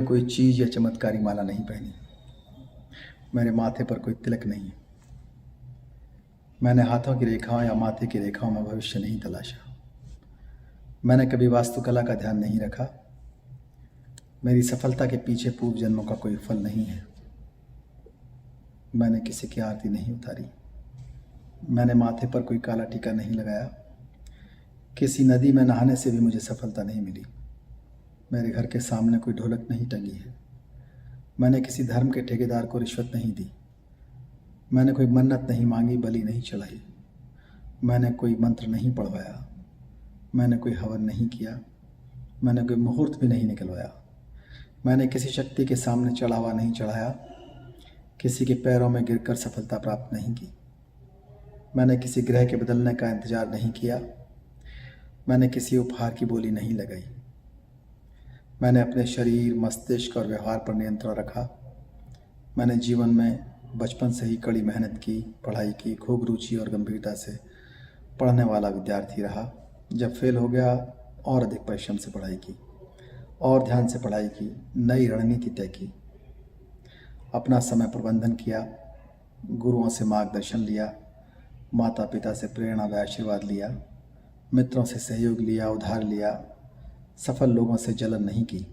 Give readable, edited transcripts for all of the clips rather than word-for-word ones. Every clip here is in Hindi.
कोई चीज़ या चमत्कारी माला नहीं पहनी, मेरे माथे पर कोई तिलक नहीं, मैंने हाथों की रेखाओं या माथे की रेखाओं में भविष्य नहीं तलाशा, मैंने कभी वास्तुकला का ध्यान नहीं रखा, मेरी सफलता के पीछे पूर्व जन्मों का कोई फल नहीं है, मैंने किसी की आरती नहीं उतारी, मैंने माथे पर कोई काला टीका नहीं लगाया, किसी नदी में नहाने से भी मुझे सफलता नहीं मिली, मेरे घर के सामने कोई ढोलक नहीं टंगी है, मैंने किसी धर्म के ठेकेदार को रिश्वत नहीं दी, मैंने कोई मन्नत नहीं मांगी, बलि नहीं चढ़ाई, मैंने कोई मंत्र नहीं पढ़वाया, मैंने कोई हवन नहीं किया, मैंने कोई मुहूर्त भी नहीं निकलवाया, मैंने किसी शक्ति के सामने चढ़ावा नहीं चढ़ाया, किसी के पैरों में गिरकर सफलता प्राप्त नहीं की, मैंने किसी ग्रह के बदलने का इंतजार नहीं किया, मैंने किसी उपहार की बोली नहीं लगाई, मैंने अपने शरीर, मस्तिष्क और व्यवहार पर नियंत्रण रखा, मैंने जीवन में बचपन से ही कड़ी मेहनत की, पढ़ाई की, खूब रुचि और गंभीरता से पढ़ने वाला विद्यार्थी रहा। जब फेल हो गया और अधिक परिश्रम से पढ़ाई की और ध्यान से पढ़ाई की, नई रणनीति तय की, अपना समय प्रबंधन किया, गुरुओं से मार्गदर्शन लिया, माता पिता से प्रेरणा व आशीर्वाद लिया, मित्रों से सहयोग लिया, उधार लिया, सफल लोगों से जलन नहीं की,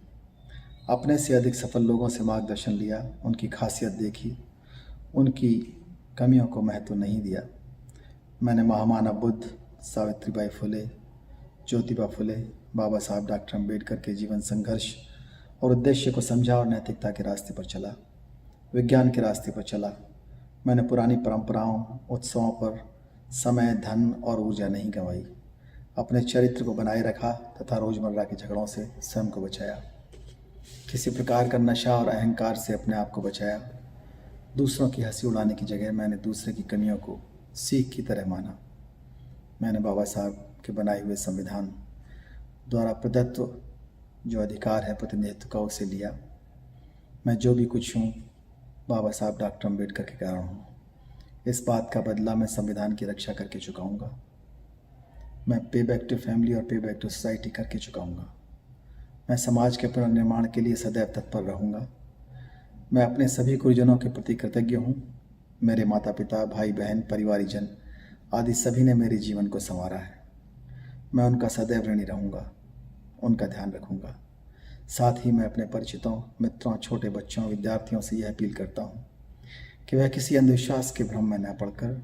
अपने से अधिक सफल लोगों से मार्गदर्शन लिया, उनकी खासियत देखी, उनकी कमियों को महत्व नहीं दिया। मैंने महामानव बुद्ध, सावित्रीबाई फुले, ज्योतिबा फुले, बाबा साहब डॉक्टर अम्बेडकर के जीवन संघर्ष और उद्देश्य को समझा और नैतिकता के रास्ते पर चला, विज्ञान के रास्ते पर चला। मैंने पुरानी परंपराओं, उत्सवों पर समय, धन और ऊर्जा नहीं गंवाई, अपने चरित्र को बनाए रखा तथा रोज़मर्रा के झगड़ों से स्वयं को बचाया, किसी प्रकार का नशा और अहंकार से अपने आप को बचाया। दूसरों की हंसी उड़ाने की जगह मैंने दूसरे की कमियों को सीख की तरह माना। मैंने बाबा साहब के बनाए हुए संविधान द्वारा प्रदत्त जो अधिकार है प्रतिनिधित्व का, उसे लिया। मैं जो भी कुछ हूँ बाबा साहब डॉक्टर अम्बेडकर के कारण हूँ। इस बात का बदला मैं संविधान की रक्षा करके चुकाऊँगा। मैं पे बैक टू फैमिली और पे बैक टू सोसाइटी करके चुकाऊँगा। मैं समाज के पुनर्निर्माण के लिए सदैव तत्पर रहूँगा। मैं अपने सभी गुरुजनों के प्रति कृतज्ञ हूँ। मेरे माता पिता, भाई बहन, परिवारीजन आदि सभी ने मेरे जीवन को संवारा है। मैं उनका सदैव ऋणी रहूँगा, उनका ध्यान रखूँगा। साथ ही मैं अपने परिचितों, मित्रों, छोटे बच्चों, विद्यार्थियों से यह अपील करता हूँ कि वह किसी अंधविश्वास के भ्रम में न पड़कर